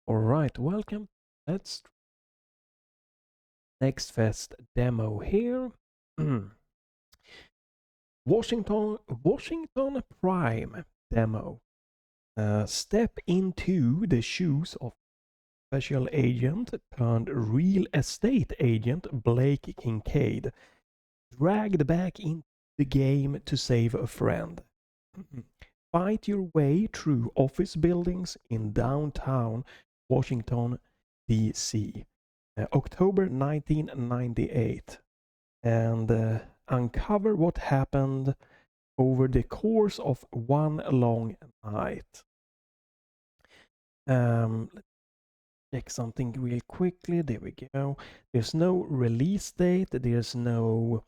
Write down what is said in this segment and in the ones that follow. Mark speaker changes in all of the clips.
Speaker 1: Alright, welcome. Let's Next Fest demo here. Washington Prime demo. Step into the shoes of special agent turned real estate agent Blake Kincaid, dragged back into the game to save a friend. Fight your way through office buildings in downtown Washington, D.C. October 1998, and uncover what happened over the course of one long night. Let's check something real quickly. There we go. There's no release date. There's no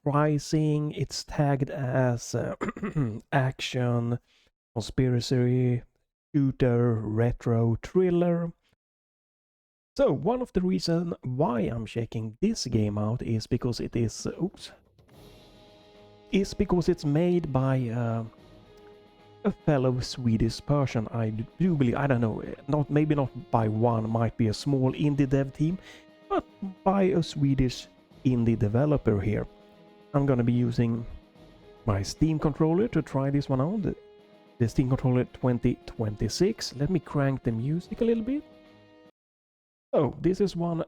Speaker 1: pricing. It's tagged as action, conspiracy, shooter, retro, thriller. So one of the reasons why I'm checking this game out is because it is because it's made by a fellow Swedish person. I do believe, I don't know, maybe not by one, might be a small indie dev team, but by a Swedish indie developer here. I'm gonna be using my Steam controller to try this one out. The Steam controller 2026. Let me crank the music a little bit. So this is one.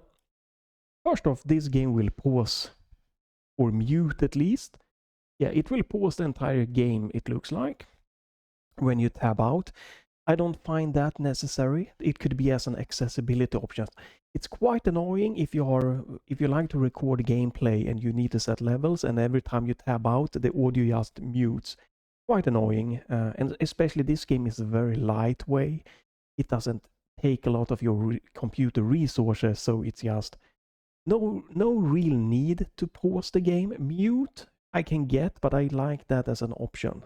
Speaker 1: First off, this game will pause or mute at least. Yeah, it will pause the entire game, it looks like, when you tab out. I don't find that necessary. It could be as an accessibility option. It's quite annoying if you like to record gameplay and you need to set levels, and every time you tab out, the audio just mutes. Quite annoying, and especially this game is very lightweight. It doesn't take a lot of your computer resources, so it's just no real need to pause the game. Mute I can get, but I like that as an option.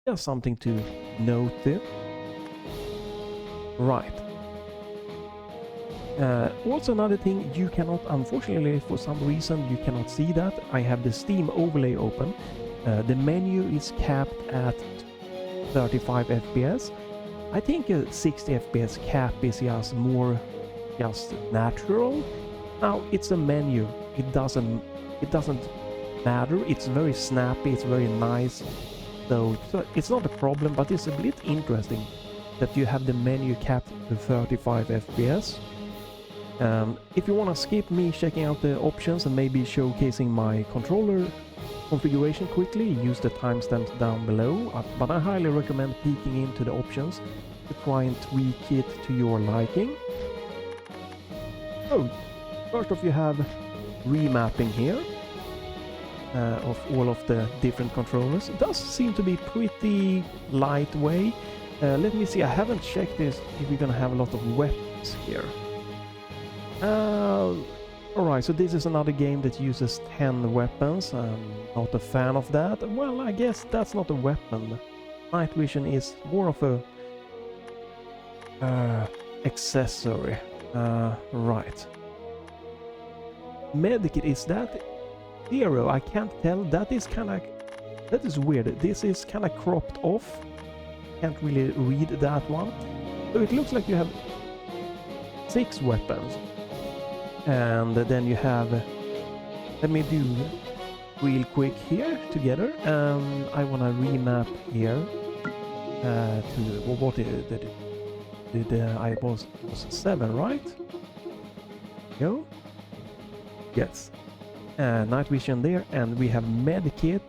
Speaker 1: Just something to note there. Right. Also another thing, you cannot, unfortunately for some reason, you cannot see that. I have the Steam overlay open. The menu is capped at 35 FPS. I think a 60 FPS cap is just natural. Now it's a menu. It doesn't matter. It's very snappy. It's very nice. So it's not a problem, but it's a bit interesting that you have the menu capped to 35 FPS. If you want to skip me checking out the options and maybe showcasing my controller configuration quickly, use the timestamps down below, but I highly recommend peeking into the options to try and tweak it to your liking. So, first off you have remapping here of all of the different controllers. It does seem to be pretty lightweight. Let me see, I haven't checked this if we're gonna have a lot of weapons here. Alright, so this is another game that uses 10 weapons. I'm not a fan of that. Well, I guess that's not a weapon. Night vision is more of a accessory. Right. Medikit, is that 0? I can't tell. That is weird. This is kind of cropped off. Can't really read that one. So it looks like you have 6 weapons. And then you have, let me do real quick here together. I want to remap here to what I was 7, right? No? Yes. Night vision there, and we have medikit.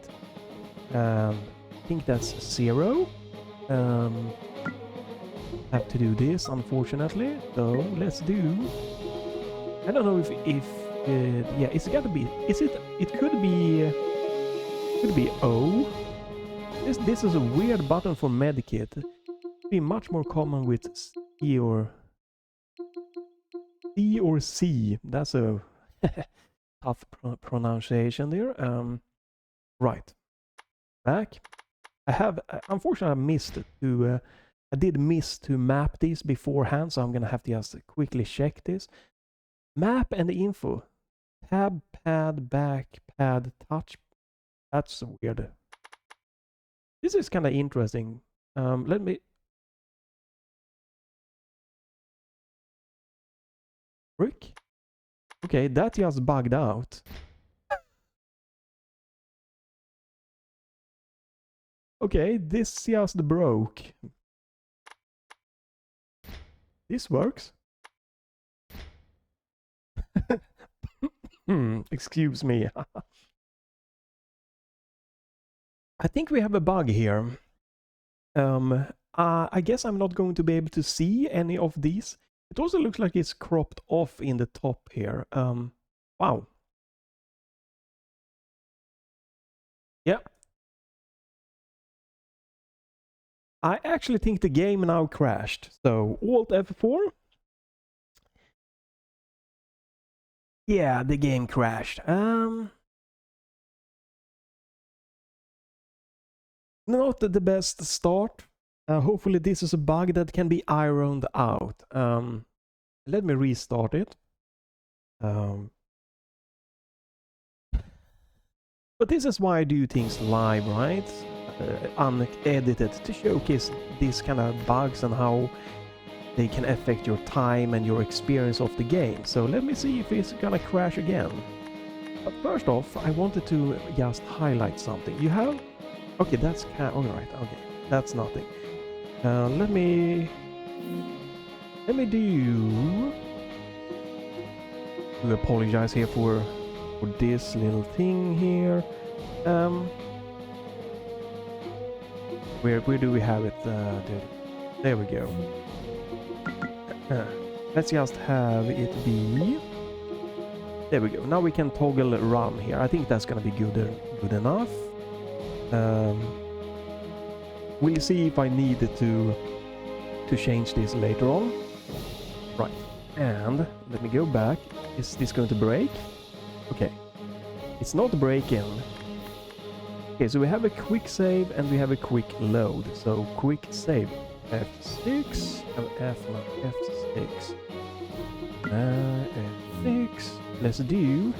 Speaker 1: I think that's 0. Have to do this, unfortunately. So let's do. I don't know if yeah, it's gotta be. It could be O. This is a weird button for medikit. It'd be much more common with C or C. That's a tough pronunciation there. Right. Back. Unfortunately I did miss to map these beforehand, so I'm gonna have to just quickly check this. Map and info. Tab, pad, back, pad, touch. That's weird. This is kind of interesting. Let me Frick? Okay, that just bugged out. Okay, this just broke. This works. Excuse me. I think we have a bug here. I guess I'm not going to be able to see any of these. It also looks like it's cropped off in the top here. Wow. Yeah. I actually think the game now crashed. So Alt F4. Yeah, the game crashed. Not the best start. Hopefully this is a bug that can be ironed out. Let me restart it. But this is why I do things live, right? Unedited, to showcase these kind of bugs and how they can affect your time and your experience of the game. So let me see if it's gonna crash again. But first off, I wanted to just highlight something. You have... Okay, that's... Alright, okay. That's nothing. Let me do... I apologize here for this little thing here. Where do we have it? There we go. Let's just have it be... There we go. Now we can toggle run here. I think that's gonna be good enough. We'll see if I need to change this later on. Right. And let me go back. Is this going to break? Okay. It's not breaking. Okay, so we have a quick save and we have a quick load. So quick save. F6 and F6. F6. Let's do...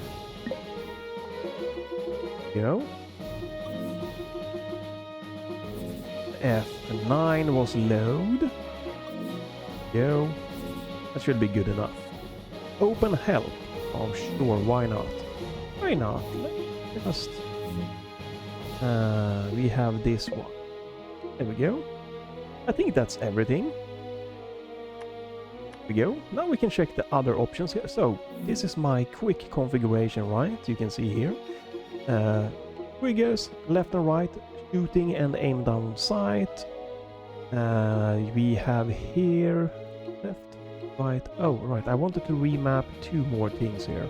Speaker 1: Go. F9 was load. Go. That should be good enough. Open help. Oh sure, why not? Why not? Let's just... we have this one. There we go. I think that's everything. There we go. Now we can check the other options here. So, this is my quick configuration, right? You can see here. Triggers, left and right, shooting and aim down sight. We have here... Left, right... Oh, right. I wanted to remap two more things here.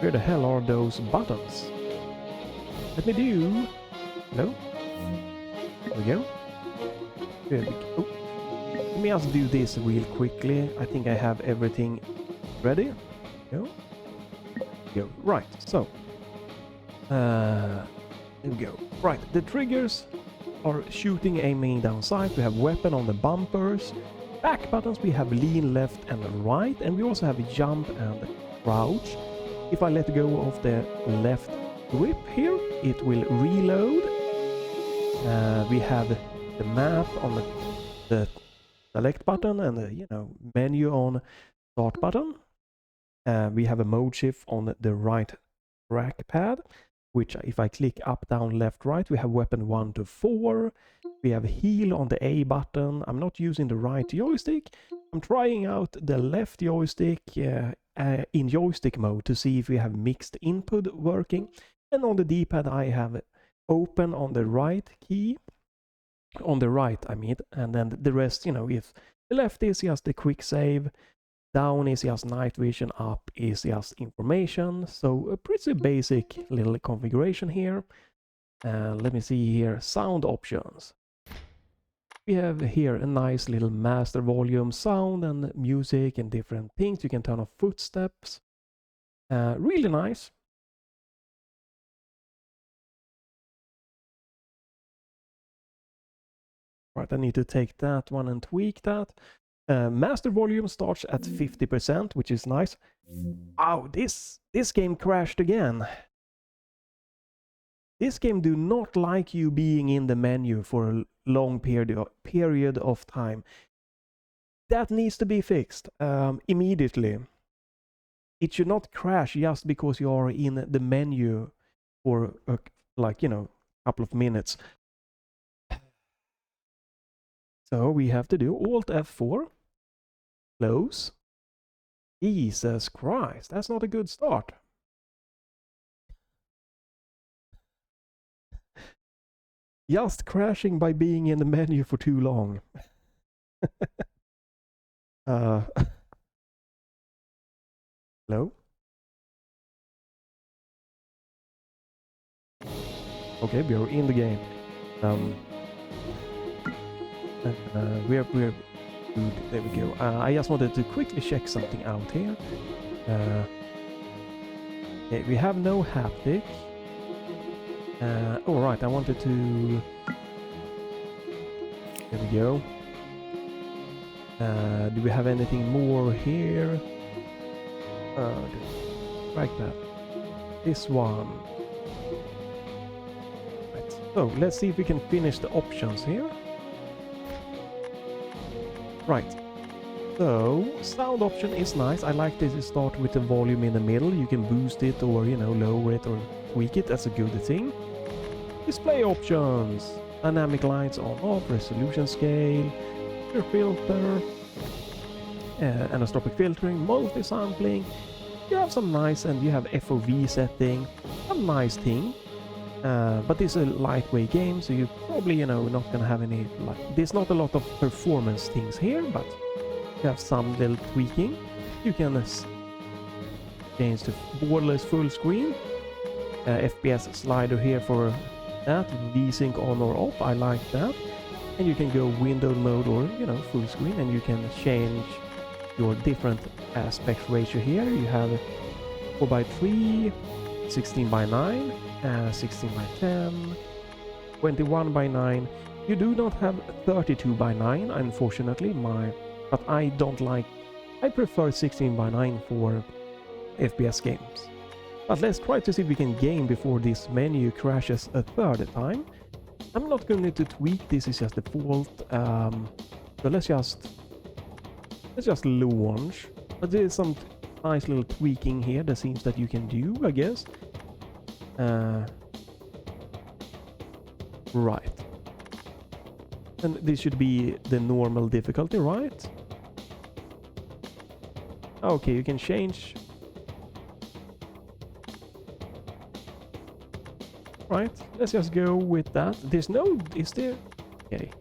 Speaker 1: Where the hell are those buttons? Let me do... No? There we go. There we go. Let me just do this real quickly. I think I have everything ready. Go. Go. Right, so... there we go. Right, the triggers are shooting, aiming down sight. We have weapon on the bumpers. Back buttons, we have lean left and right. And we also have jump and crouch. If I let go of the left grip here, it will reload. We have the map on the select button and the menu on start button. We have a mode shift on the right trackpad, which if I click up, down, left, right, we have weapon 1 to 4. We have heal on the A button. I'm not using the right joystick. I'm trying out the left joystick in joystick mode to see if we have mixed input working. And on the D-pad I have open on the right key. On the right, I mean, and then the rest, if the left is just the quick save, down is just night vision, up is just information. So a pretty basic little configuration here. Let me see here, sound options. We have here a nice little master volume sound and music and different things. You can turn off footsteps. Really nice. Right, I need to take that one and tweak that. Master volume starts at 50%, which is nice. Oh, this game crashed again. This game do not like you being in the menu for a long period of time. That needs to be fixed immediately. It should not crash just because you are in the menu for like, you know, a couple of minutes. So we have to do Alt F4, close. Jesus Christ, that's not a good start. Just crashing by being in the menu for too long. Hello? Okay, we are in the game. We're good. There we go. I just wanted to quickly check something out here. Okay, we have no haptic. Oh right, I wanted to... There we go. Do we have anything more here? Like that. This one. Right. So let's see if we can finish the options here. Right. So sound option is nice. I like this to start with the volume in the middle. You can boost it or, you know, lower it or tweak it. That's a good thing. Display options. Dynamic lights on off, resolution scale, filter, anisotropic filtering, multi-sampling. You have some nice, and you have FOV setting, a nice thing. But this is a lightweight game, so you probably, you know, not gonna have any, like, there's not a lot of performance things here, but you have some little tweaking. You can change to borderless full screen. FPS slider here for that, VSync on or off, I like that. And you can go window mode or, you know, full screen, and you can change your different aspect ratio here. You have 4:3, 16:9, 16:10, 21:9. You do not have 32:9, unfortunately, but I don't like, I prefer 16:9 for FPS games. But let's try to see if we can game before this menu crashes a third time. I'm not going to tweak, this is just default. So let's just launch. But there's some nice little tweaking here that seems that you can do, I guess. Right. And this should be the normal difficulty, right? Okay, you can change. Right, let's just go with that. There's no... Is there... Okay.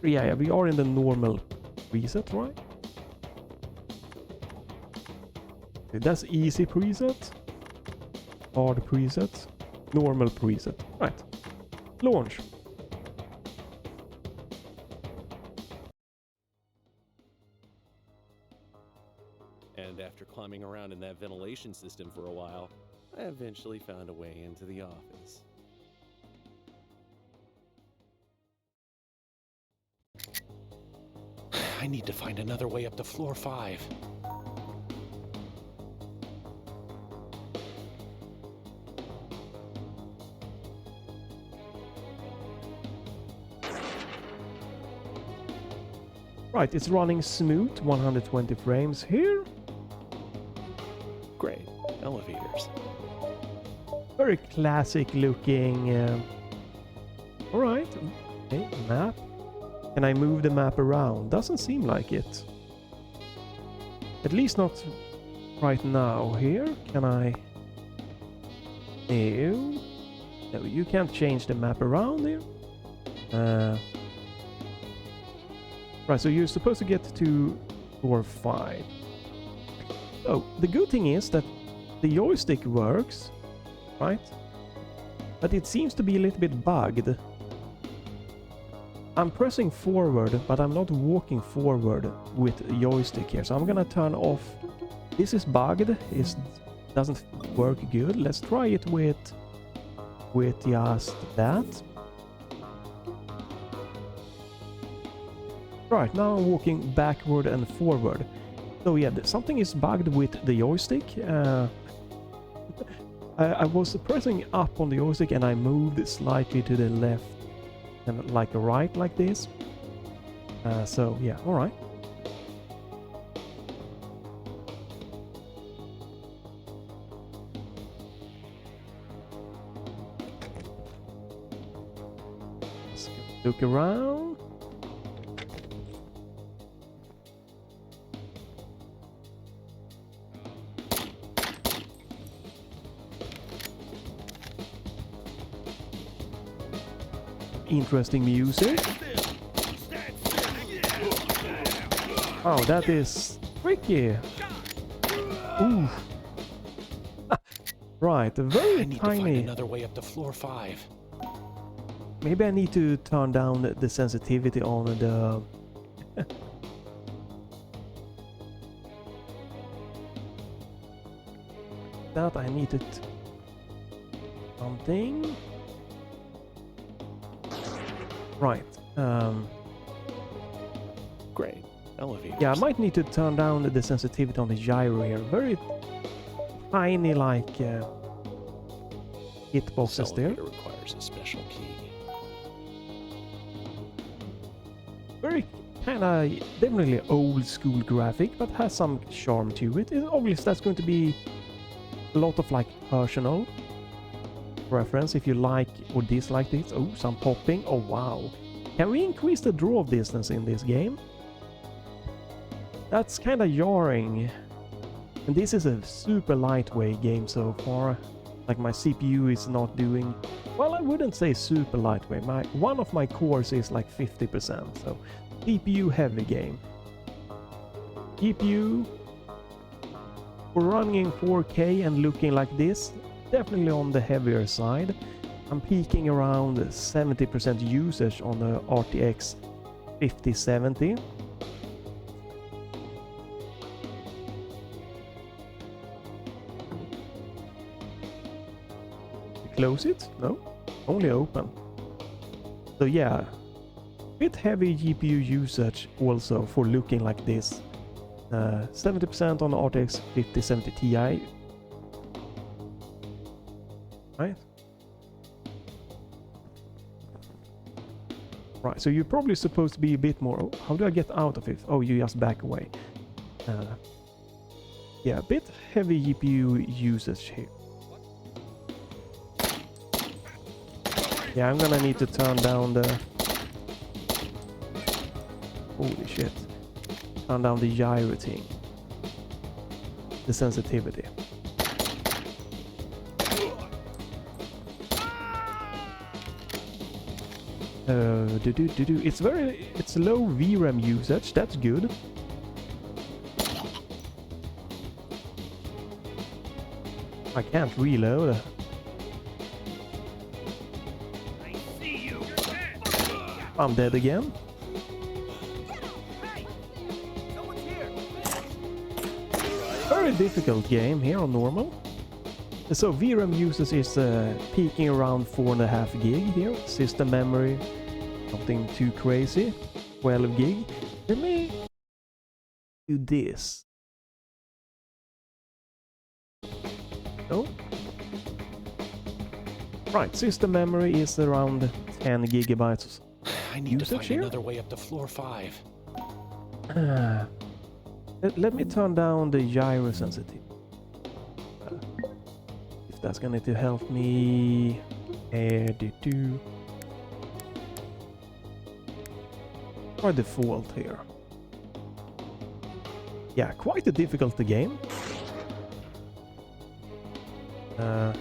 Speaker 1: Yeah, we are in the normal preset, right? Okay, that's easy preset. Hard preset. Normal preset. Right. Launch.
Speaker 2: And after climbing around in that ventilation system for a while, I eventually found a way into the office. I need to find another way up to floor 5.
Speaker 1: Right, it's running smooth, 120 frames here.
Speaker 2: Great. Elevators.
Speaker 1: Very classic looking. Alright. Okay, map. Can I move the map around? Doesn't seem like it. At least not right now. Here, can I... No. No, you can't change the map around here. Right, so you're supposed to get to floor 5. Oh, the good thing is that the joystick works, right? But it seems to be a little bit bugged. I'm pressing forward, but I'm not walking forward with the joystick here. So I'm gonna turn off. This is bugged. It doesn't work good. Let's try it with just that. Right, now I'm walking backward and forward. So yeah, something is bugged with the joystick. I was pressing up on the joystick and I moved slightly to the left and like a right like this. So yeah, alright. Let's look around. Interesting music. Oh, that is tricky. Ooh. Right, a very
Speaker 2: I need to
Speaker 1: tiny.
Speaker 2: find another way up to floor 5.
Speaker 1: Maybe I need to turn down the sensitivity on the. That I needed something. Right.
Speaker 2: Great. Elevator.
Speaker 1: Yeah, I might need to turn down the sensitivity on the gyro here. Very tiny, like hitboxes there.
Speaker 2: Elevator requires a special key.
Speaker 1: Very kind of definitely old school graphic, but has some charm to it. Obviously, that's going to be a lot of like personal preference if you like or dislike this. Oh, some popping. Oh wow. Can we increase the draw distance in this game? That's kind of jarring. And this is a super lightweight game so far. Like my CPU is not doing... Well, I wouldn't say super lightweight. One of my cores is like 50%. So CPU heavy game. GPU for running in 4K and looking like this, definitely on the heavier side. I'm peaking around 70% usage on the RTX 5070. Close it? No, only open. So yeah, bit heavy GPU usage also for looking like this. 70% on the RTX 5070 Ti. Right? Right, so you're probably supposed to be a bit more... How do I get out of it? Oh, you just back away. Yeah, a bit heavy GPU usage here. Yeah, I'm gonna need to turn down the... Holy shit. Turn down the gyro thing. The sensitivity. It's low VRAM usage, that's good. I can't reload. I'm dead again. Very difficult game here on normal. So VRAM usage is peaking around 4.5 gig here. System memory, nothing too crazy. 12 gig. Let me do this. No. Right, system memory is around 10 gigabytes.
Speaker 2: I need to find another way up to floor 5.
Speaker 1: Let me turn down the gyro sensitivity. If that's going to help me. By default here. Yeah, quite a difficult game. Oh.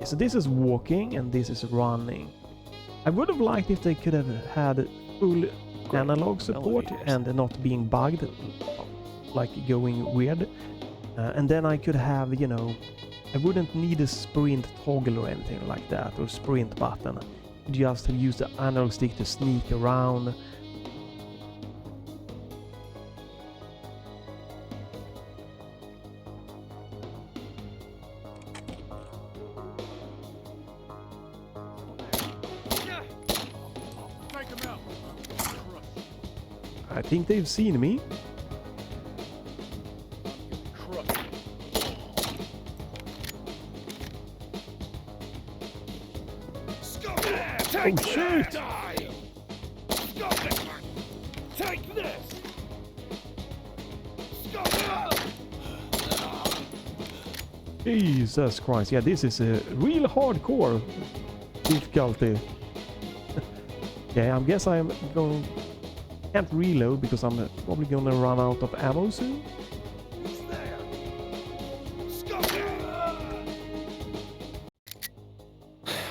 Speaker 1: So this is walking and this is running. I would have liked if they could have had full analog support and not being bugged, like going weird. And then I could have, you know, I wouldn't need a sprint toggle or anything like that, or sprint button. You just use the analog stick to sneak around. I think they've seen me. Oh shit!
Speaker 2: Take this!
Speaker 1: Jesus Christ, yeah, this is a real hardcore difficulty. Yeah, I guess I'm going... Can't reload because I'm probably gonna run out of ammo soon.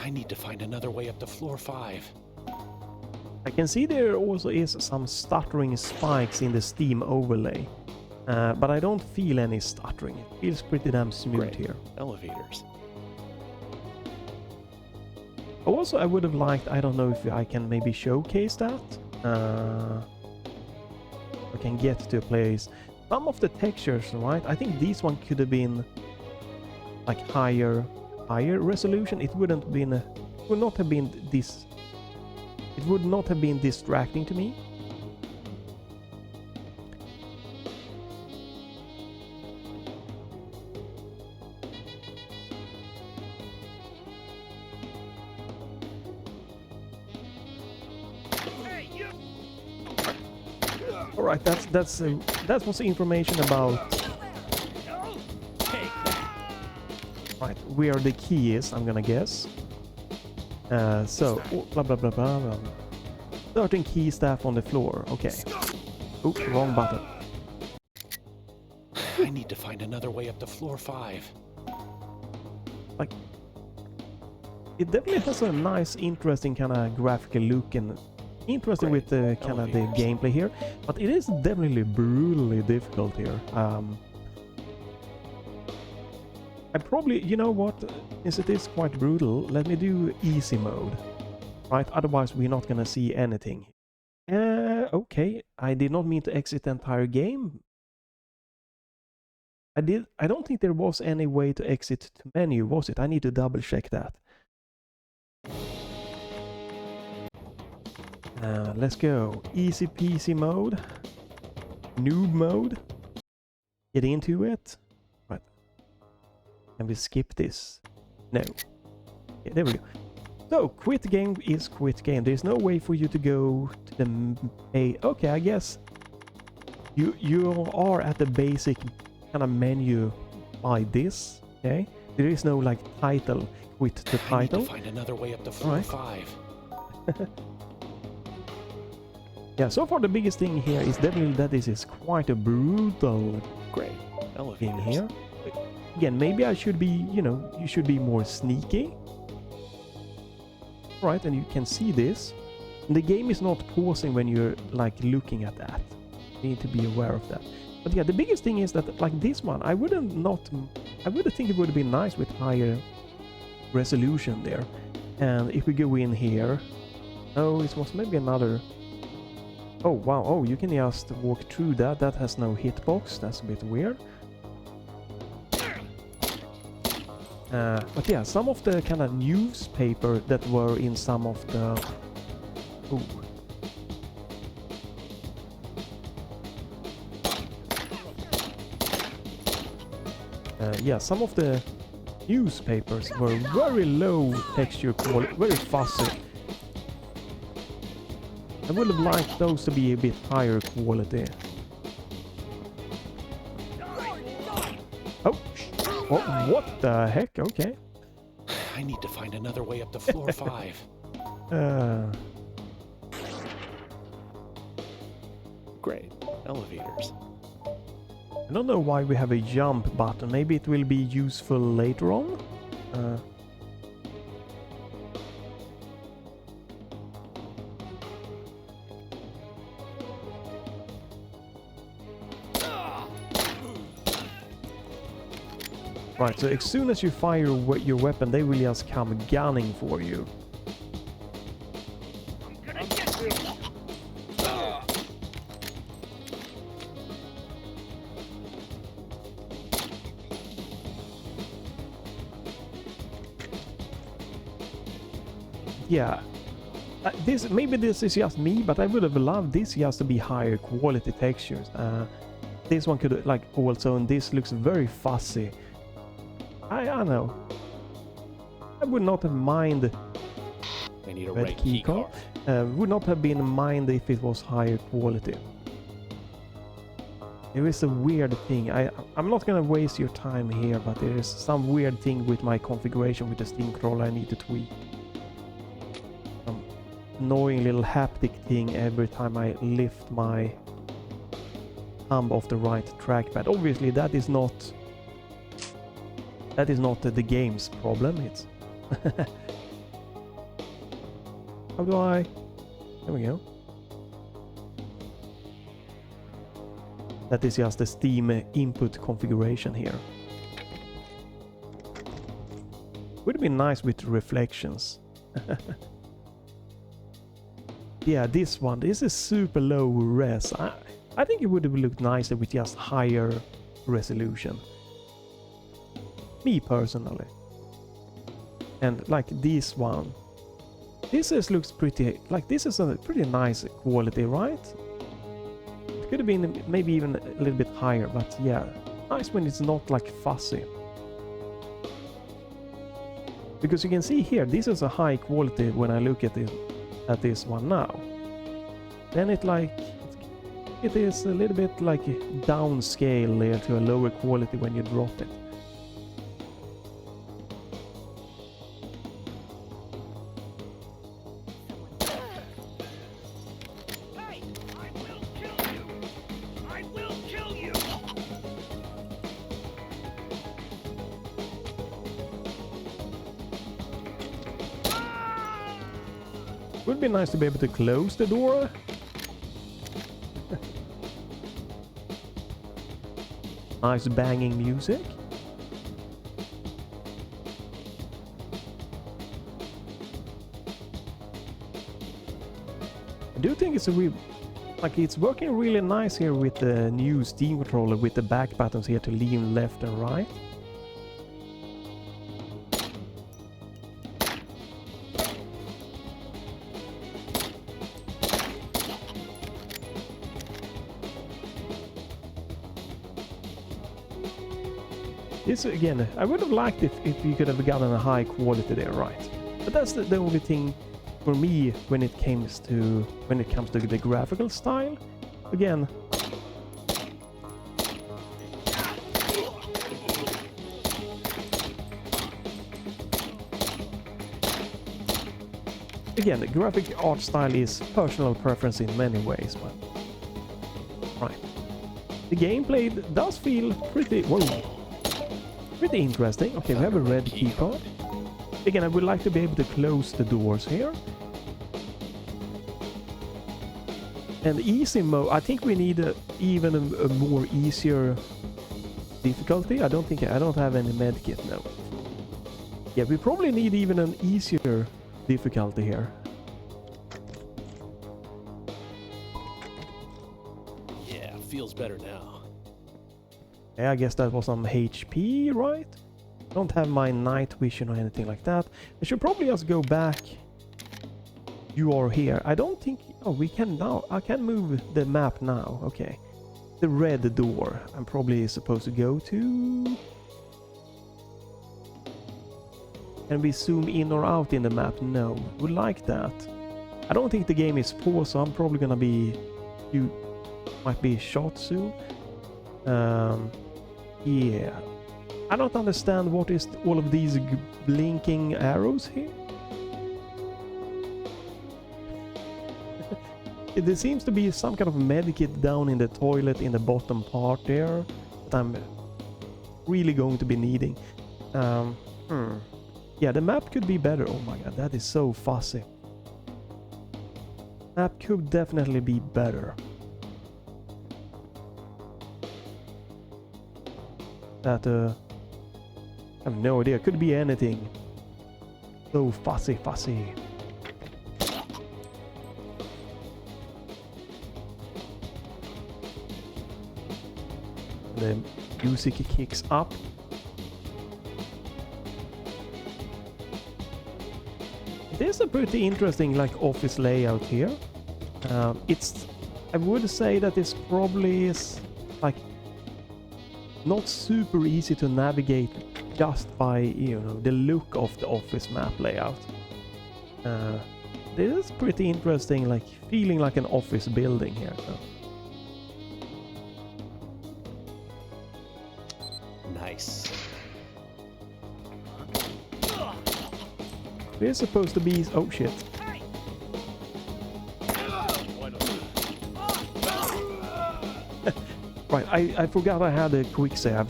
Speaker 2: I need to find another way up to floor 5.
Speaker 1: I can see there also is some stuttering spikes in the Steam overlay. But I don't feel any stuttering. It feels pretty damn smooth
Speaker 2: Great.
Speaker 1: here.
Speaker 2: Elevators.
Speaker 1: Also, I would have liked, I don't know if I can maybe showcase that. I can get to a place. Some of the textures, right? I think this one could have been like higher resolution. It would not have been this. It would not have been distracting to me. All right, that was the information about right where the key is. I'm gonna guess. So blah blah blah blah blah. Certain key staff on the floor. Okay. Oh, wrong button.
Speaker 2: I need to find another way up to floor 5.
Speaker 1: Like, it definitely has a nice, interesting kind of graphical look and interesting
Speaker 2: Great.
Speaker 1: with the kind of the gameplay here, but it is definitely brutally difficult here. I probably, you know what, since it is quite brutal, let me do easy mode, right? Otherwise we're not gonna see anything. Okay, I did not mean to exit the entire game. I don't think there was any way to exit to menu, was it? I need to double check that. Let's go. Easy peasy mode. Noob mode. Get into it. Right. Can we skip this? No. Okay, there we go. So, quit game is quit game. There's no way for you to go to the... Okay, I guess you are at the basic kind of menu by this. Okay? There is no, like, title. Quit the title.
Speaker 2: I need to find another way up to floor 5.
Speaker 1: Yeah, so far the biggest thing here is definitely that this is quite a brutal
Speaker 2: Great.
Speaker 1: game
Speaker 2: Elevators.
Speaker 1: here. Again, maybe I should be, you know, you should be more sneaky. Right, and you can see this. And the game is not pausing when you're like looking at that. You need to be aware of that. But yeah, the biggest thing is that like this one, I would think it would have been nice with higher resolution there. And if we go in here, oh, it was maybe another. Oh wow, oh, you can just walk through that. That has no hitbox. That's a bit weird. But yeah, some of the kind of newspaper that were in some of the... Ooh. Yeah, some of the newspapers were very low texture quality, very fuzzy. I would have liked those to be a bit higher quality. Oh, what the heck? Okay.
Speaker 2: I need to find another way up to floor 5. Great. Elevators.
Speaker 1: I don't know why we have a jump button. Maybe it will be useful later on. Right, so as soon as you fire your weapon, they will just come gunning for you. Yeah, maybe this is just me, but I would have loved this just to be higher quality textures. This one could like also, and this looks very fuzzy. I don't know. I would not have mind
Speaker 2: I need a
Speaker 1: red
Speaker 2: right
Speaker 1: key card. Would not have been mind if it was higher quality. There is a weird thing. I'm not gonna waste your time here, but there is some weird thing with my configuration with the Steam controller I need to tweak. Some annoying little haptic thing every time I lift my thumb off the right trackpad. Obviously that is not the game's problem. It's how do I? There we go. That is just the Steam input configuration here. Would have been nice with reflections. Yeah, this is super low res. I think it would have looked nicer with just higher resolution. Me personally. And like this one. Looks pretty, like this is a pretty nice quality, right? It could have been maybe even a little bit higher, but yeah, nice when it's not like fuzzy. Because you can see here, this is a high quality when I look at this one now. Then it is a little bit like downscale there to a lower quality when you drop it. Would be nice to be able to close the door. Nice banging music. I do think it's it's working really nice here with the new Steam controller with the back buttons here to lean left and right. This again, I would have liked it if you could have gotten a high quality there, right? But that's the only thing for me when it comes to the graphical style. Again, the graphic art style is personal preference in many ways, but right. The gameplay does feel pretty interesting. Okay, we have a red key card. Again, I would like to be able to close the doors here. And easy mode, I think we need even a more easier difficulty. I don't have any medkit now. Yeah, we probably need even an easier difficulty here.
Speaker 2: Yeah, feels better now.
Speaker 1: Yeah, I guess that was some HP, right? Don't have my night vision or anything like that. I should probably just go back. You are here. I don't think... Oh, we can now. I can move the map now. Okay. The red door. I'm probably supposed to go to... Can we zoom in or out in the map? No. Would like that. I don't think the game is paused, so I'm probably gonna be... You might be shot soon. Yeah. I don't understand what is all of these blinking arrows here. There seems to be some kind of medikit down in the toilet in the bottom part there that I'm really going to be needing. Yeah, the map could be better. Oh my god, that is so fuzzy. Map could definitely be better. That I have no idea. Could be anything. So fussy. The music kicks up. It is a pretty interesting office layout here. I would say that this probably is not super easy to navigate just by the look of the office map layout. This is pretty interesting, like feeling like an office building here. So.
Speaker 2: Nice.
Speaker 1: We're supposed to be... Oh shit. Right, I forgot I had a quick save. I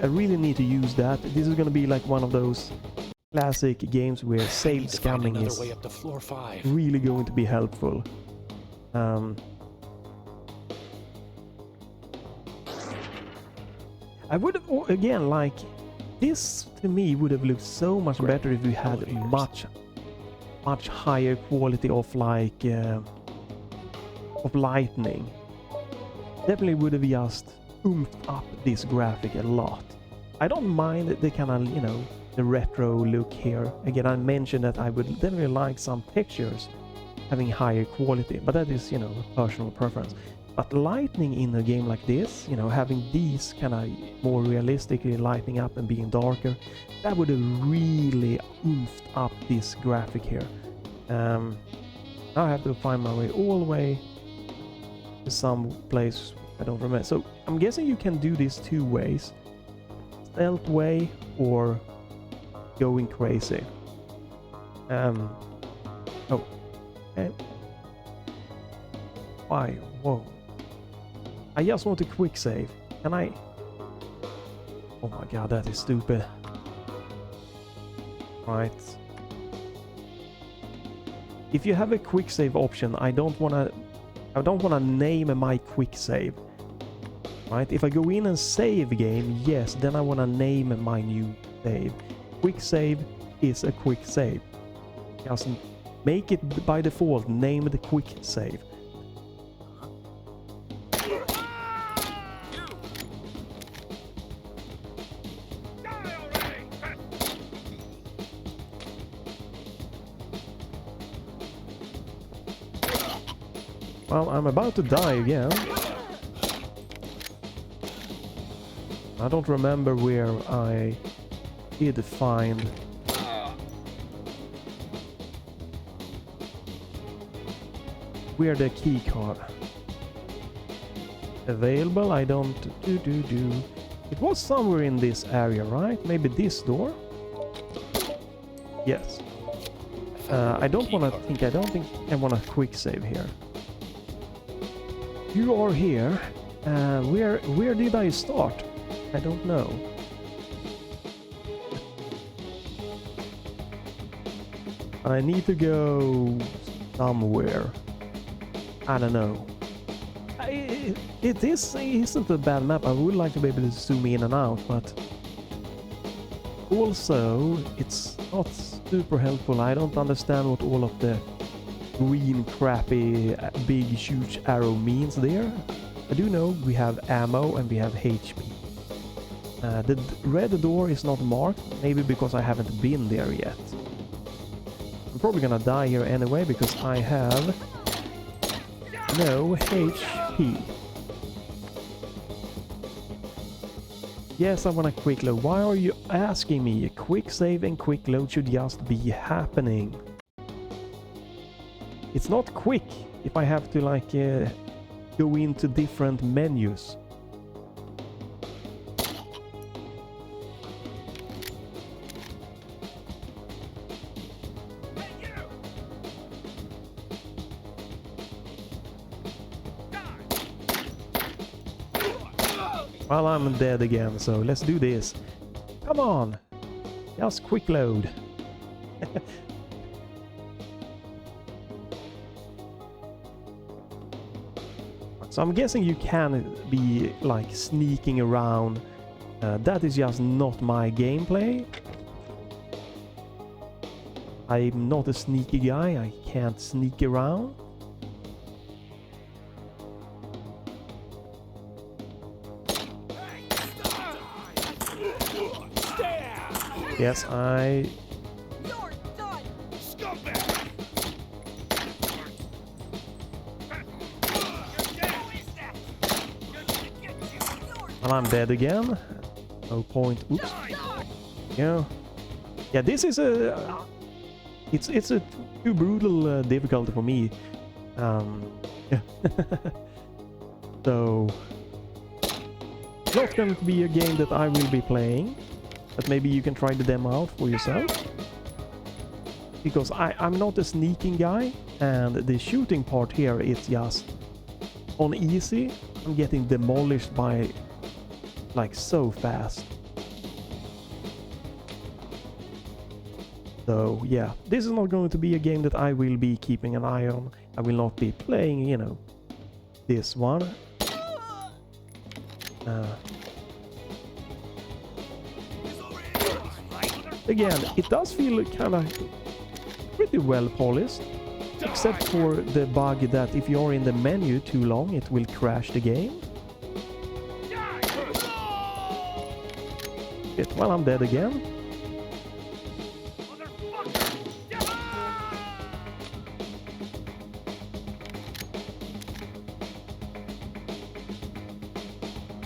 Speaker 1: really need to use that. This is gonna be like one of those classic games where save scamming is
Speaker 2: way up to floor 5.
Speaker 1: really going to be helpful. I would have, again, like, this to me would have looked so much better if we had much higher quality of like of lighting. Definitely would have just oomphed up this graphic a lot. I don't mind the kind of, you know, the retro look here. Again, I mentioned that I would definitely like some textures having higher quality, but that is, you know, a personal preference. But lighting in a game like this, you know, having these kind of more realistically lighting up and being darker, that would have really oomphed up this graphic here. Now I have to find my way all the way to some place I don't remember. So I'm guessing you can do this two ways: stealth way or going crazy. Oh, okay. Why? Whoa! I just want a quick save. Can I? Oh my god, that is stupid. Right. If you have a quick save option, I don't wanna name my quick save. Right? If I go in and save game, yes, then I wanna name my new save. Quick save is a quick save. Just make it by default named quick save. Well, I'm about to die again. I don't remember where I did find... where the key card. Available, I don't... It was somewhere in this area, right? Maybe this door? Yes. I don't think I want a quick save here. You are here. Where did I start? I don't know. I need to go somewhere. I don't know. It isn't a bad map. I would like to be able to zoom in and out, but also it's not super helpful. I don't understand what all of the green crappy big huge arrow means there. I do know we have ammo and we have HP. The red door is not marked, maybe because I haven't been there yet. I'm probably gonna die here anyway because I have no HP. Yes, I want a quick load. Why are you asking me? A quick save and quick load should just be happening. It's not quick if I have to like go into different menus. Well, I'm dead again, so let's do this. Come on! Just quick load. So I'm guessing you can be like sneaking around. That is just not my gameplay. I'm not a sneaky guy. I can't sneak around. Yes, I... Well, I'm dead again. No point. Oops. Yeah. Yeah, this is a... It's a too brutal difficulty for me. Yeah. So not going to be a game that I will be playing, but maybe you can try the demo out for yourself. Because I'm not a sneaking guy, and the shooting part here is just on easy. I'm getting demolished by like so fast. So yeah, this is not going to be a game that I will be keeping an eye on. I will not be playing, you know, this one. Again, it does feel kind of pretty well polished, except for the bug that if you're in the menu too long, it will crash the game. Shit, well, I'm dead again.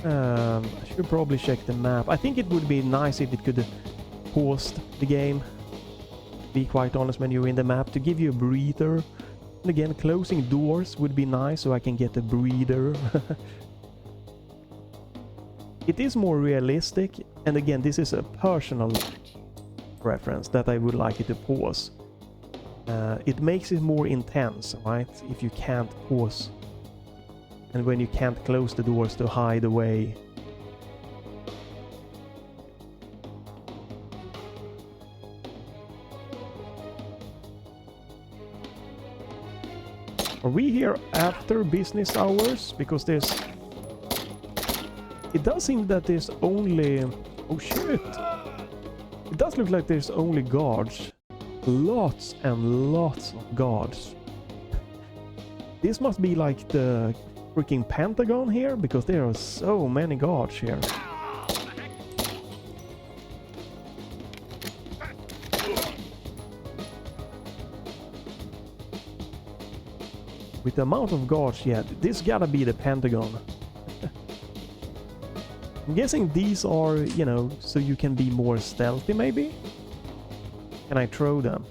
Speaker 1: I should probably check the map. I think it would be nice if it could pause the game, be quite honest, when you're in the map, to give you a breather. And again, closing doors would be nice so I can get a breather. It is more realistic, and again, this is a personal preference that I would like it to pause. It makes it more intense, right? If you can't pause. And when you can't close the doors to hide away. Are we here after business hours? Because there's... It does seem that there's only... Oh shit! It does look like there's only guards. Lots and lots of guards. This must be like the freaking Pentagon here, because there are so many guards here. With the amount of guards, yeah, this gotta be the Pentagon. I'm guessing these are, you know, so you can be more stealthy, maybe? Can I throw them?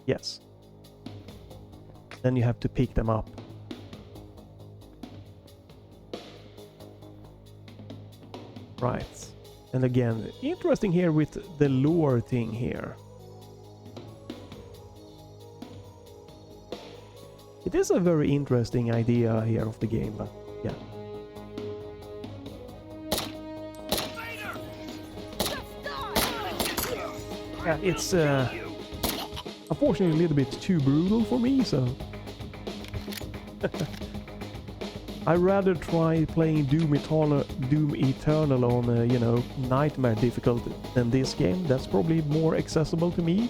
Speaker 1: Yes. Then you have to pick them up. Right. And again, interesting here with the lore thing here. It is a very interesting idea here of the game, but yeah. Yeah, it's unfortunately a little bit too brutal for me, so I'd rather try playing Doom Eternal on you know, Nightmare difficulty than this game. That's probably more accessible to me.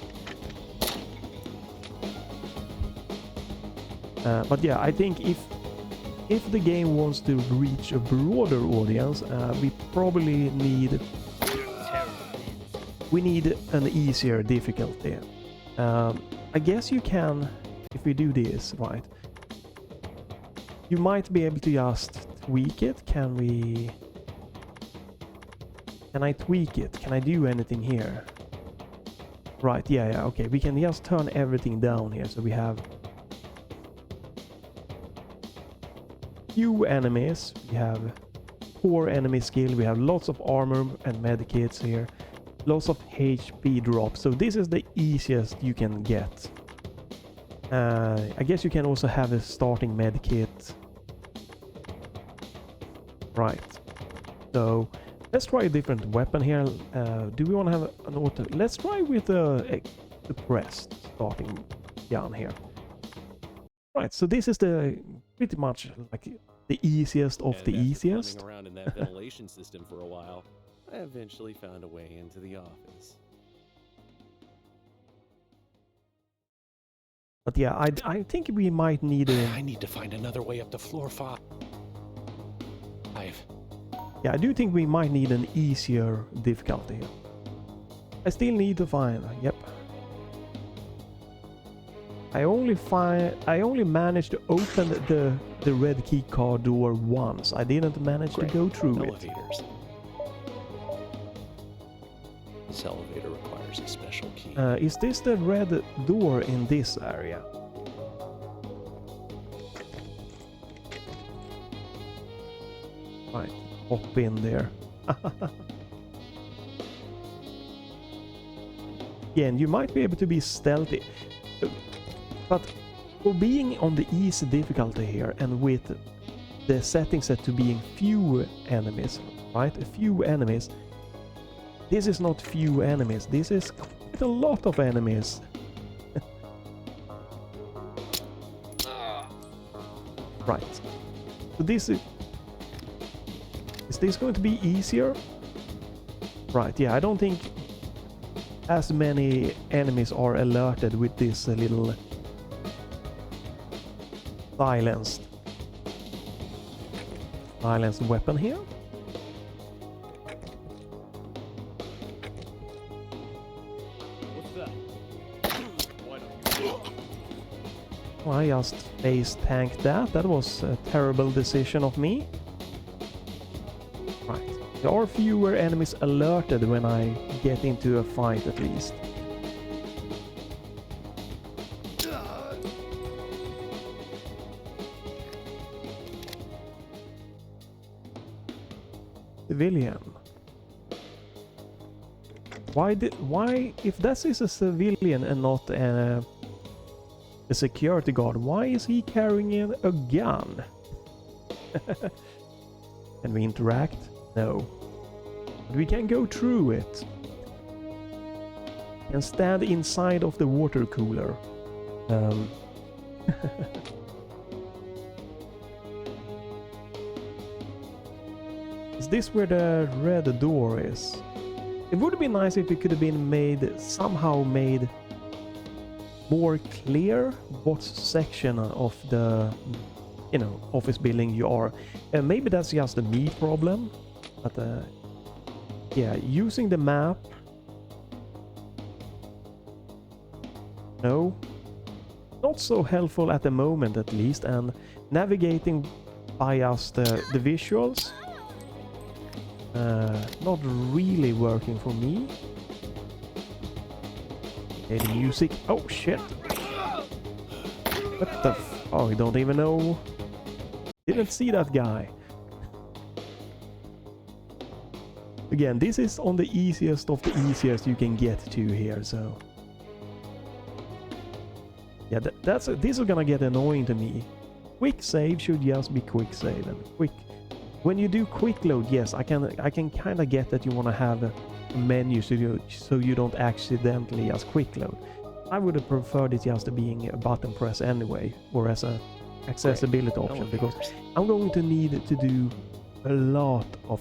Speaker 1: But yeah, I think if the game wants to reach a broader audience, we probably need an easier difficulty. I guess you can, if we do this right, you might be able to just tweak it. Can I tweak it? Can I do anything here? Right, yeah, okay. We can just turn everything down here, so we have few enemies, we have poor enemy skill, we have lots of armor and medikits here, lots of HP drops, so this is the easiest you can get. I guess you can also have a starting medikit. Right, so let's try a different weapon here. Do we want to have an auto? Let's try with the pressed starting gun here. Right, so this is the pretty much like the easiest of the easiest.
Speaker 2: After around in that ventilation system for a while, I eventually found a way into the office.
Speaker 1: But yeah, I think we might need a...
Speaker 2: I need to find another way up to floor 5.
Speaker 1: Yeah, I do think we might need an easier difficulty here. I still need to find... Yep. I only managed to open the red key card door once. I didn't manage to go through it.
Speaker 2: This elevator requires a special key.
Speaker 1: Is this the red door in this area? Right, hop in there. Yeah, and you might be able to be stealthy. But for being on the easy difficulty here, and with the settings set to being few enemies, right? A few enemies. This is not few enemies, this is quite a lot of enemies. Right. So this is this going to be easier? Right, yeah, I don't think as many enemies are alerted with this little silenced weapon here.
Speaker 2: What's that? Why don't you?
Speaker 1: Well, I just face tanked that. That was a terrible decision of me. Right. There are fewer enemies alerted when I get into a fight, at least. Civilian. Why, if that is a civilian and not a security guard, why is he carrying a gun? Can we interact? No. But we can go through it. And stand inside of the water cooler. Is this where the red door is? It would have been nice if it could have been somehow made more clear what section of the, office building you are. Maybe that's just a me problem, but yeah, using the map. No, not so helpful at the moment, at least, and navigating by just the visuals. Not really working for me. Okay, the music. Oh shit! What the oh, I don't even know. Didn't see that guy. Again, this is on the easiest of the easiest you can get to here, so. Yeah, this is gonna get annoying to me. Quick save should just be quick save and quick. When you do quick load, yes, I can kind of get that you want to have a menu so you don't accidentally just quick load. I would have preferred it just being a button press anyway, or as a accessibility option, because I'm going to need to do a lot of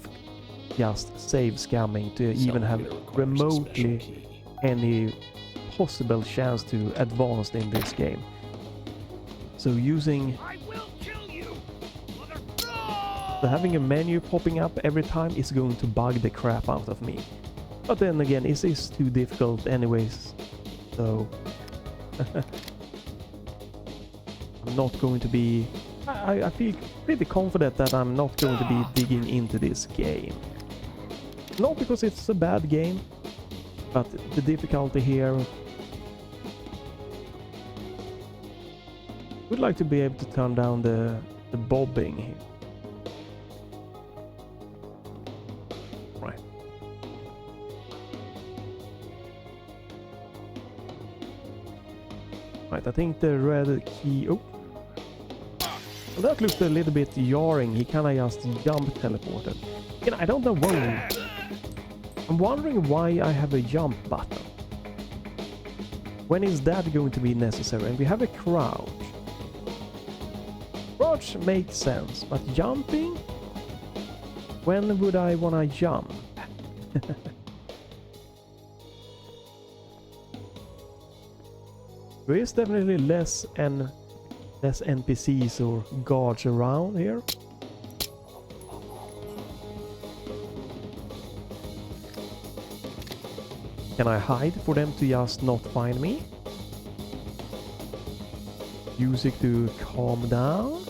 Speaker 1: just save scamming to even have remotely any possible chance to advance in this game. So using having a menu popping up every time is going to bug the crap out of me. But then again, it is too difficult anyways, so I'm not going to be... I feel pretty confident that I'm not going to be digging into this game. Not because it's a bad game, but the difficulty here... Would like to be able to turn down the bobbing here. Right, I think the red key... Oh! Well, that looked a little bit jarring. He kinda just jump teleported. Again, I don't know why. I'm wondering why I have a jump button. When is that going to be necessary? And we have a crouch. Crouch makes sense, but jumping? When would I wanna jump? There is definitely less NPCs or guards around here. Can I hide for them to just not find me? Music to calm down.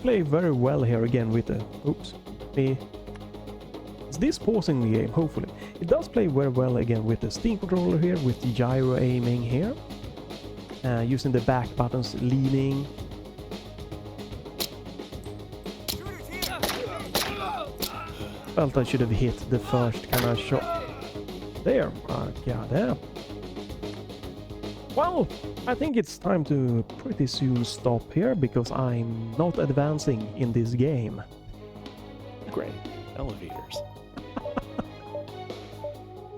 Speaker 1: play very well here again with the... Oops. Is this pausing the game? Hopefully. It does play very well again with the Steam controller here, with the gyro aiming here. Using the back buttons, leaning. Felt I should have hit the first kind of shot. There. Yeah, there. Well, I think it's time to pretty soon stop here, because I'm not advancing in this game.
Speaker 2: Great. Elevators.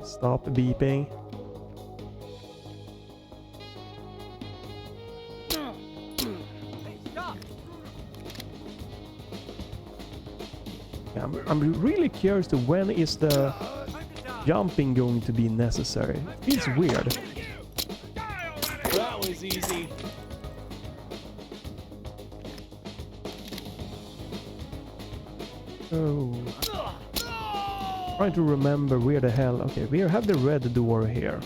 Speaker 1: Stop beeping. I'm really curious to when is the jumping going to be necessary. It feels weird.
Speaker 2: That was easy.
Speaker 1: Oh. Trying to remember where the hell... Okay, we have the red door here.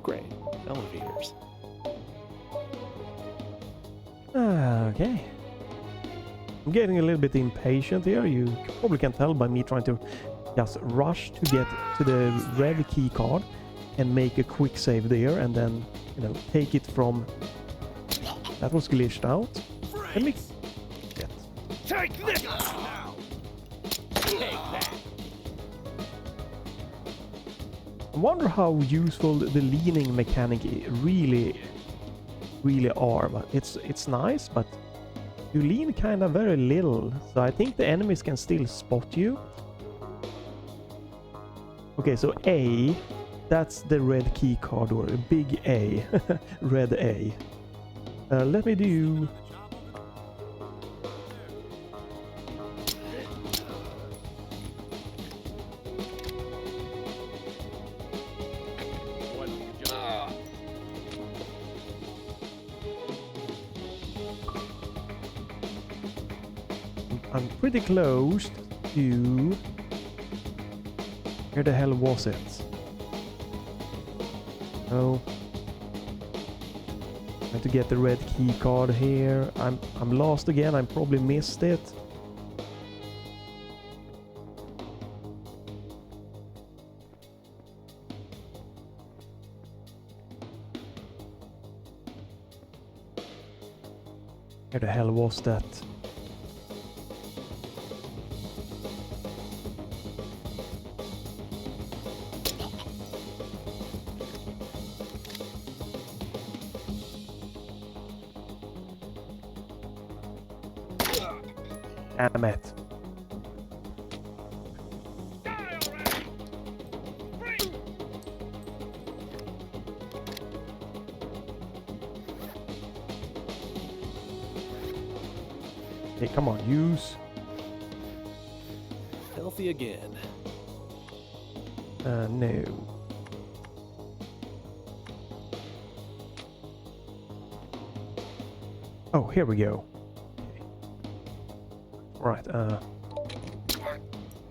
Speaker 2: Great. Elevators.
Speaker 1: Okay. I'm getting a little bit impatient here. You probably can tell by me trying to just rush to get to the red key card and make a quick save there, and then, you know, take it from... That was glitched out. Let me get...
Speaker 2: Take this now. Take that.
Speaker 1: I wonder how useful the leaning mechanic really are. But it's nice, but you lean kind of very little, so I think the enemies can still spot you. Okay, so A, that's the red key card, or a big A. Red A. Let me do... I'm pretty close to... Where the hell was it? Oh. Trying to get the red key card here. I'm lost again. I probably missed it. Where the hell was that? Damn it. Hey, come on, use.
Speaker 2: Healthy again.
Speaker 1: No. Oh, here we go. Right,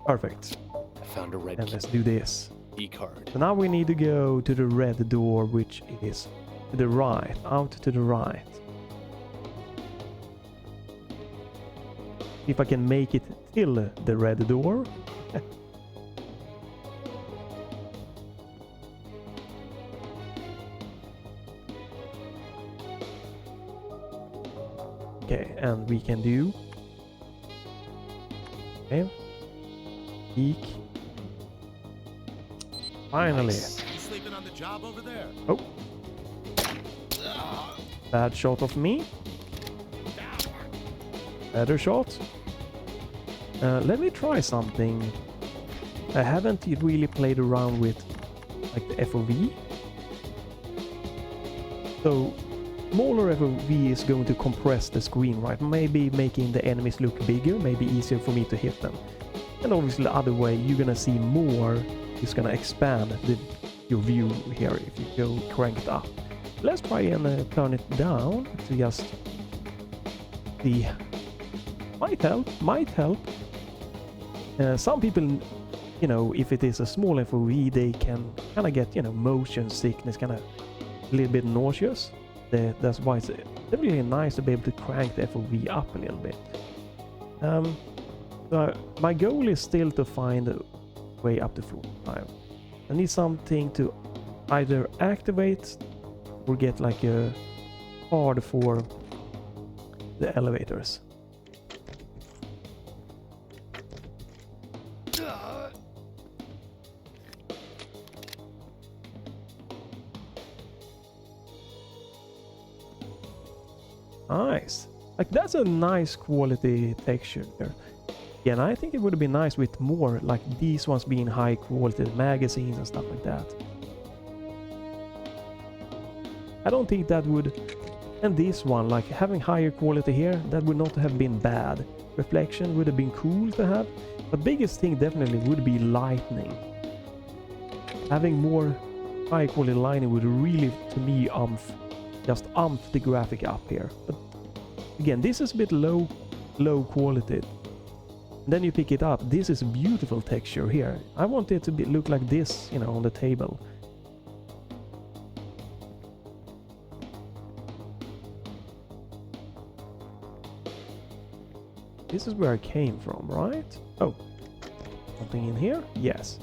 Speaker 1: perfect.
Speaker 2: I found a red
Speaker 1: And let's do this.
Speaker 2: key card.
Speaker 1: So now we need to go to the red door, which is to the right, out to the right. If I can make it till the red door. Okay, and we can do... Okay. Peek. Finally.
Speaker 2: Nice.
Speaker 3: You sleeping on the job over there?
Speaker 1: Oh. Bad shot of me. Better shot. Let me try something. I haven't really played around with like the FOV. So smaller FOV is going to compress the screen, right? Maybe making the enemies look bigger, maybe easier for me to hit them. And obviously the other way, you're gonna see more. It's gonna expand your view here if you go cranked up. Let's try and turn it down to just see. Might help. Some people you know, if it is a small FOV, they can kind of get, you know, motion sickness, kind of a little bit nauseous. That's why it's really nice to be able to crank the FOV up a little bit. So my goal is still to find a way up to 45. I need something to either activate or get like a card for the elevators. Nice. Like, that's a nice quality texture there. Yeah, and I think it would be nice with more like these ones being high quality magazines and stuff like that. I don't think that would, and this one, like having higher quality here, that would not have been bad. Reflection would have been cool to have. The biggest thing definitely would be lightning. Having more high quality lighting would really, to me, just the graphic up here. But again, this is a bit low quality. And then you pick it up. This is a beautiful texture here. I want it to look like this, you know, on the table. This is where I came from, right? Oh, something in here? Yes.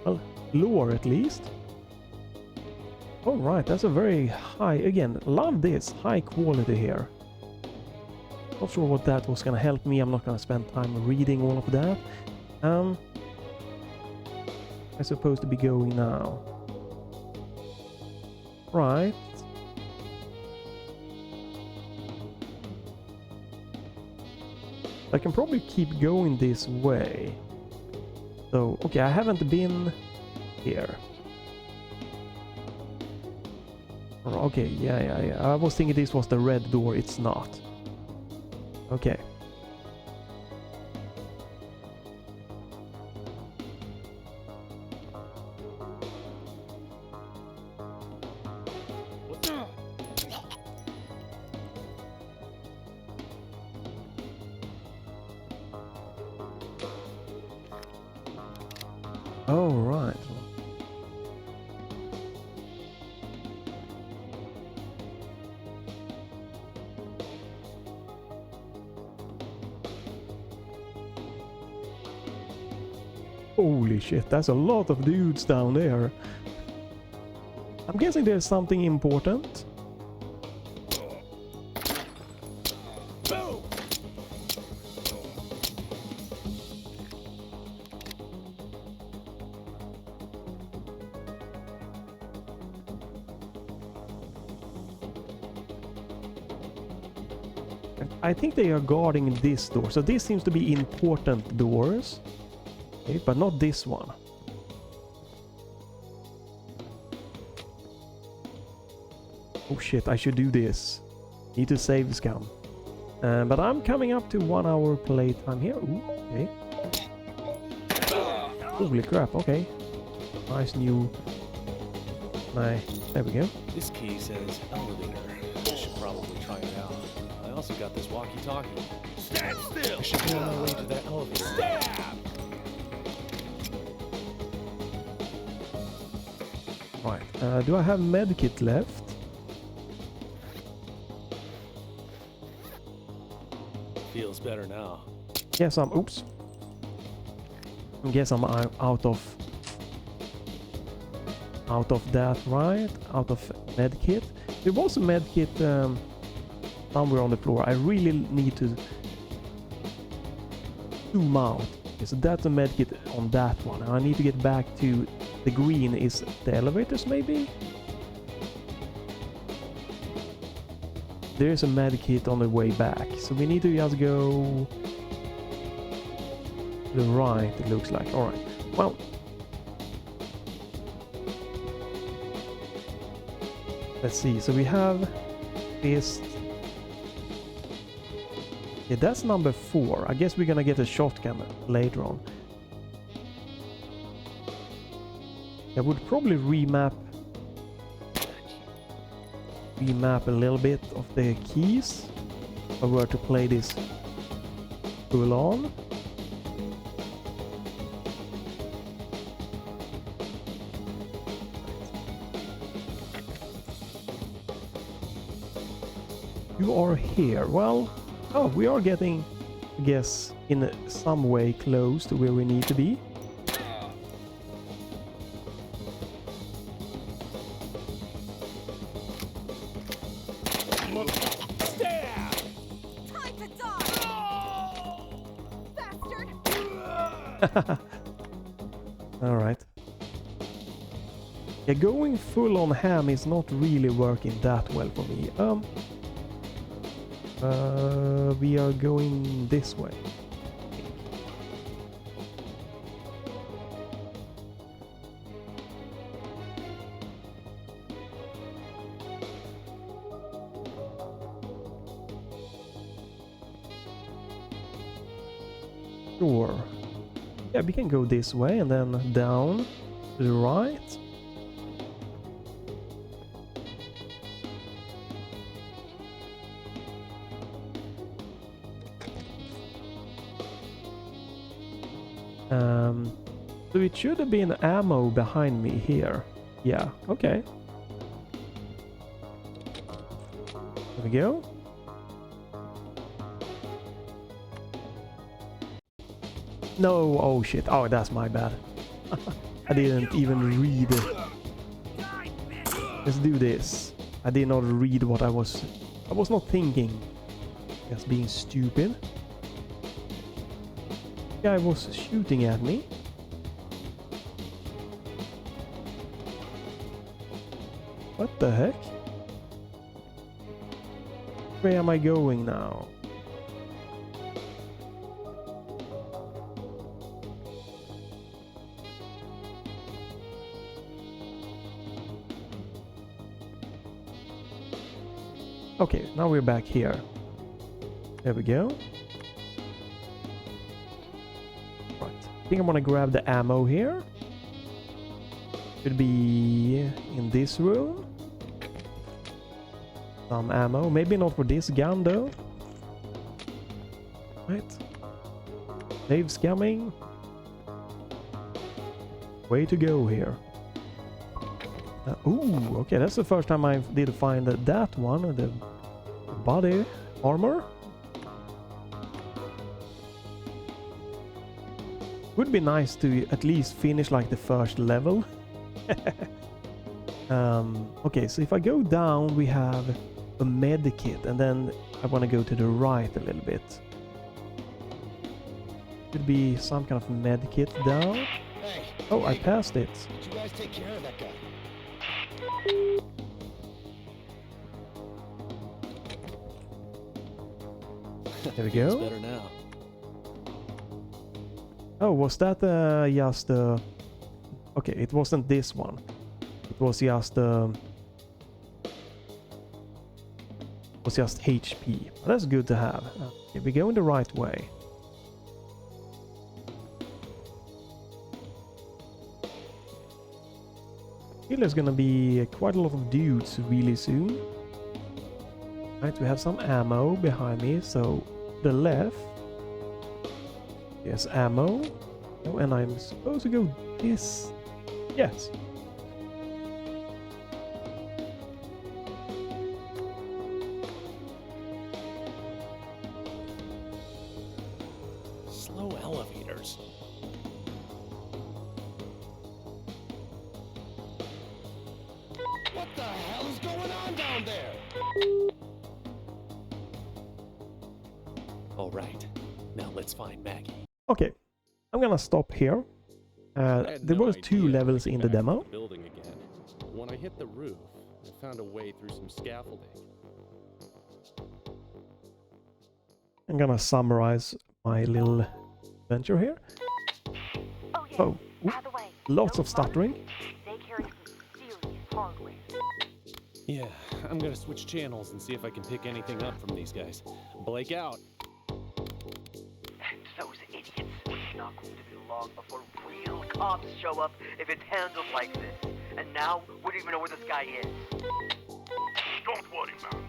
Speaker 1: Well, lore at least. All right, that's a very high, again, love this, high quality here. Not sure what that was going to help me. I'm not going to spend time reading all of that. I'm supposed to be going now. Right. I can probably keep going this way. So, okay, I haven't been here. Okay, yeah. I was thinking this was the red door. It's not. Okay. Oh, right. Holy shit, that's a lot of dudes down there. I'm guessing there's something important. I think they are guarding this door, so this seems to be important doors. Okay, but not this one. Oh shit, I should do this. Need to save the scum. But I'm coming up to 1 hour playtime here. Ooh, okay. Holy crap, okay. Nice new... There we go.
Speaker 2: This key says elevator. I should probably try it out. I also got this walkie-talkie.
Speaker 3: Stand still!
Speaker 2: I should be on my way to that elevator.
Speaker 3: Stab!
Speaker 1: Right, do I have medkit left?
Speaker 2: Feels better now.
Speaker 1: Yes, oops. I guess I'm out of that, right? Out of medkit. There was a medkit somewhere on the floor. I really need to zoom out. Okay, so that's a medkit on that one. I need to get back to the green. Is the elevators maybe? There's a medkit on the way back. So we need to just go to the right, it looks like. Alright. Well, let's see. So we have this. Yeah, that's number 4. I guess we're gonna get a shotgun later on. I would probably remap a little bit of the keys if I were to play this full on. You are here. Well, oh, we are getting, I guess, in some way close to where we need to be.
Speaker 4: Time to die! Bastard!
Speaker 1: All right. Yeah, going full on ham is not really working that well for me. We are going this way. Sure. Yeah, we can go this way and then down to the right. So it should have been ammo behind me here. Yeah, okay. There we go. No, oh shit. Oh, that's my bad. I didn't even read it. Let's do this. I did not read what I was not thinking. Just being stupid. Guy was shooting at me. What the heck? Where am I going now? Okay, now we're back here. There we go. Right. I think I'm gonna grab the ammo here. Should be in this room. Some ammo. Maybe not for this gun though. Right. Dave's coming. Way to go here. Ooh, okay, that's the first time I did find that one, the body armor. Would be nice to at least finish like the first level. Okay, so if I go down, we have a med kit, and then I want to go to the right a little bit. Could be some kind of med kit down.
Speaker 3: Hey,
Speaker 1: Oh, I passed it.
Speaker 3: did you guys take care of that guy?
Speaker 1: There we
Speaker 2: It's
Speaker 1: go.
Speaker 2: better now.
Speaker 1: Oh, was that just okay, it wasn't this one. It was just HP. But that's good to have. Okay, we're going the right way. I feel there's gonna be quite a lot of dudes really soon. Right, we have some ammo behind me, so the left. Yes, ammo. Oh, and I'm supposed to go this. Yes.
Speaker 2: Slow elevators.
Speaker 3: What the hell is going on down there?
Speaker 2: All right. Now let's find Maggie.
Speaker 1: Okay, I'm gonna stop here.
Speaker 2: I had
Speaker 1: There
Speaker 2: no
Speaker 1: was 2
Speaker 2: idea I'd
Speaker 1: levels
Speaker 2: be
Speaker 1: in the
Speaker 2: back
Speaker 1: demo.
Speaker 2: the building again. When I hit the roof, I found a way through some scaffolding.
Speaker 1: I'm gonna summarize my little adventure here.
Speaker 4: Oh, yeah.
Speaker 1: Oh,
Speaker 4: By the way,
Speaker 1: lots
Speaker 4: those
Speaker 1: of stuttering.
Speaker 4: buttons, they carry some serious hardware.
Speaker 2: Yeah, I'm gonna switch channels and see if I can pick anything up from these guys. Blake out.
Speaker 5: Those idiots. It's not going to be long before real cops show up if it's handled like this. And now, we don't even know where this guy is.
Speaker 6: Don't worry, man.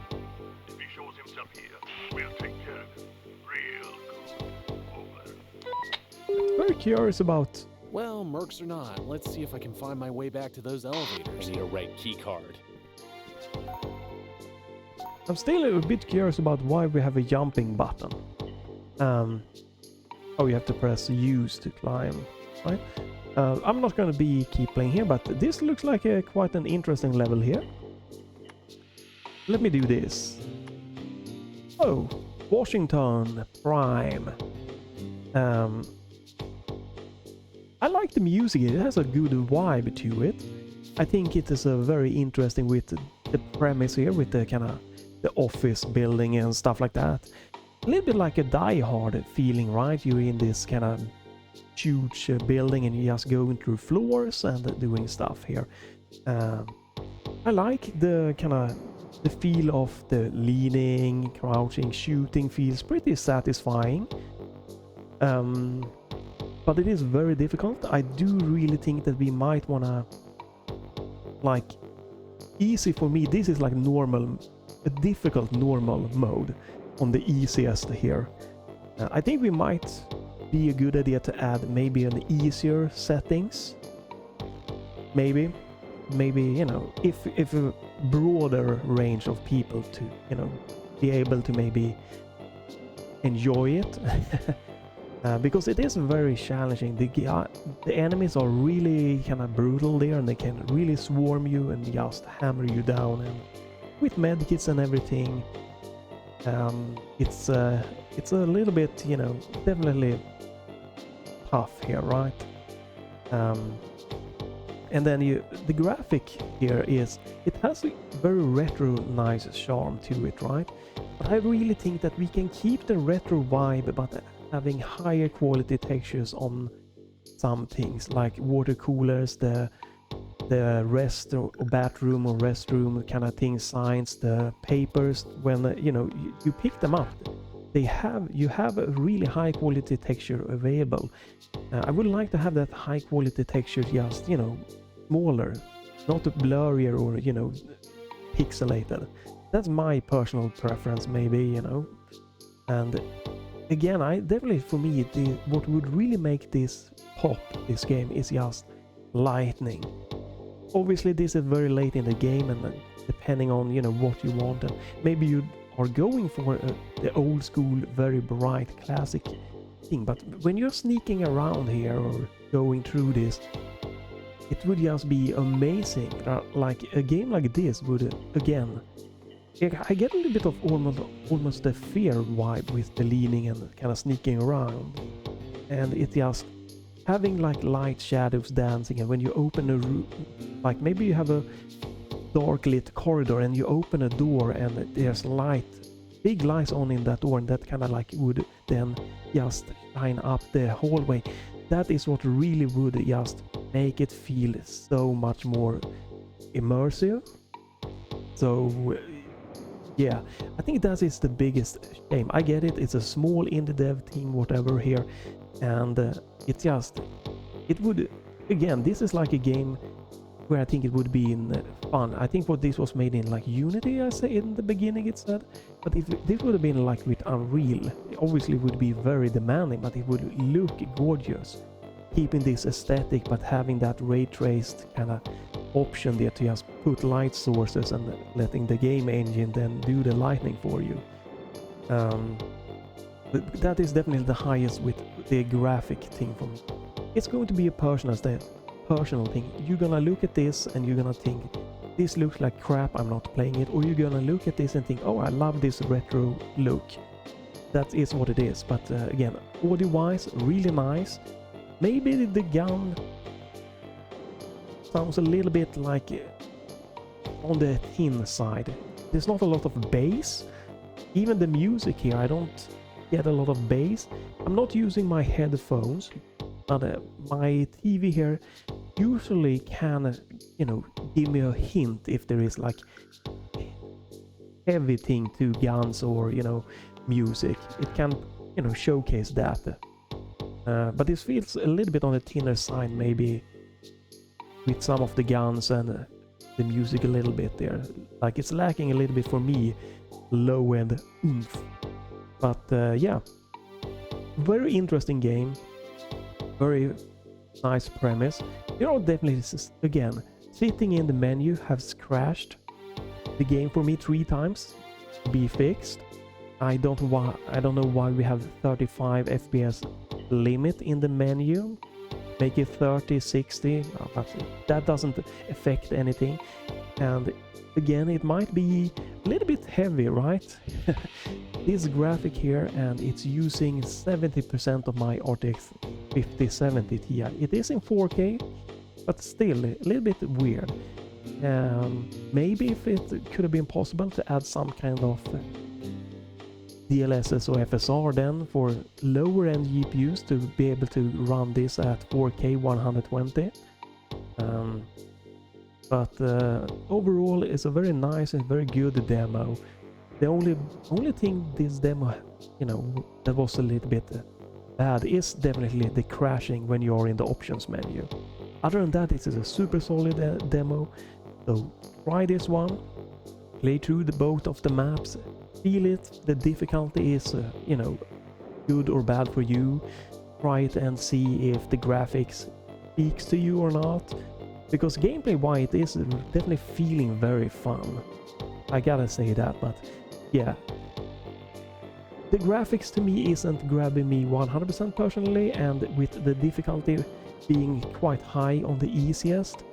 Speaker 6: If he shows himself here, we'll take care of him. Real good. Over.
Speaker 1: Very curious about.
Speaker 2: Well, mercs or not, let's see if I can find my way back to those elevators. I need a right key card.
Speaker 1: I'm still a bit curious about why we have a jumping button. Oh, you have to press use to climb, right? I'm not going to keep playing here, but this looks like quite an interesting level here. Let me do this. Oh, Washington Prime. I like the music. It has a good vibe to it. I think it is very interesting with the premise here, with the kind of the office building and stuff like that. A little bit like a Die Hard feeling, right? You're in this kind of huge building and you're just going through floors and doing stuff here. I like the kind of the feel of the leaning, crouching, shooting feels pretty satisfying. But it is very difficult. I do really think that we might wanna, like, easy for me, this is like normal, a difficult normal mode on the easiest here. I think we might be a good idea to add maybe an easier settings. Maybe, you know, if a broader range of people to, you know, be able to maybe enjoy it. Because it is very challenging. The enemies are really kind of brutal there, and they can really swarm you and just hammer you down. And with medkits and everything, it's a little bit, you know, definitely tough here, right? And then the graphic here is, it has a very retro nice charm to it, right? But I really think that we can keep the retro vibe, but having higher quality textures on some things like water coolers, the rest or bathroom or restroom kind of thing signs, the papers. When you know, you pick them up, you have a really high quality texture available. I would like to have that high quality texture, just, you know, smaller, not blurrier or, you know, pixelated. That's my personal preference, maybe, you know. And again, definitely for me, what would really make this pop, this game, is just lightning. Obviously this is very late in the game, and depending on, you know, what you want, and maybe you are going for the old school, very bright classic thing, but when you're sneaking around here or going through this, it would just be amazing. Like a game like this would, again, I get a little bit of almost a fear vibe with the leaning and kind of sneaking around, and it just having like light shadows dancing. And when you open a room, like maybe you have a dark lit corridor and you open a door and there's big lights on in that door, and that kind of like would then just shine up the hallway. That is what really would just make it feel so much more immersive. So yeah, I think that is the biggest shame. I get it, it's a small indie dev team, whatever here, and it would, again, this is like a game where I think it would be in fun. I think what this was made in like Unity, I say in the beginning it said, but if this would have been like with Unreal, it obviously would be very demanding, but it would look gorgeous, keeping this aesthetic but having that ray traced kind of option there to just put light sources and letting the game engine then do the lighting for you. That is definitely the highest with the graphic thing for me. It's going to be a personal thing. You're gonna look at this and you're gonna think, this looks like crap, I'm not playing it, or you're gonna look at this and think, oh, I love this retro look. That is what it is. But again, audio wise, really nice. Maybe the gun sounds a little bit like on the thin side. There's not a lot of bass. Even the music here, I don't get a lot of bass. I'm not using my headphones, but my TV here usually can, you know, give me a hint if there is like heavy thing to guns or, you know, music. It can, you know, showcase that. But this feels a little bit on the thinner side, maybe with some of the guns and the music a little bit there. Like it's lacking a little bit for me, low end oomph. But yeah, very interesting game, very nice premise. You know, definitely this is, again, sitting in the menu has crashed the game for me 3 times. be fixed. I don't know why we have 35 FPS limit in the menu. Make it 30, 60, but that doesn't affect anything. And again, it might be a little bit heavy, right? This graphic here, and it's using 70% of my RTX 5070 Ti. It is in 4K, but still a little bit weird. Maybe if it could have been possible to add some kind of DLSS or FSR then for lower end GPUs to be able to run this at 4K 120. But overall it's a very nice and very good demo. The only thing this demo, you know, that was a little bit bad is definitely the crashing when you're in the options menu. Other than that, it is a super solid demo. So try this one, play through both of the maps, feel it. The difficulty is, you know, good or bad for you. Try it and see if the graphics speaks to you or not. Because gameplay-wise, it is definitely feeling very fun. I gotta say that, but yeah. The graphics to me isn't grabbing me 100% personally, and with the difficulty being quite high on the easiest,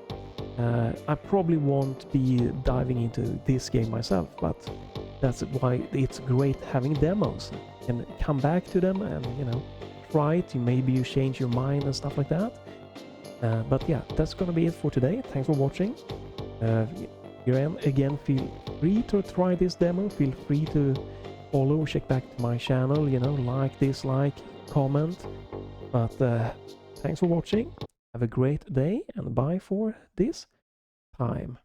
Speaker 1: I probably won't be diving into this game myself, but that's why it's great having demos. You can come back to them and, you know, try it. Maybe you change your mind and stuff like that. But yeah, that's gonna be it for today. Thanks for watching. Again, feel free to try this demo. Feel free to follow, check back to my channel, you know, like, dislike, comment. But thanks for watching. Have a great day and bye for this time.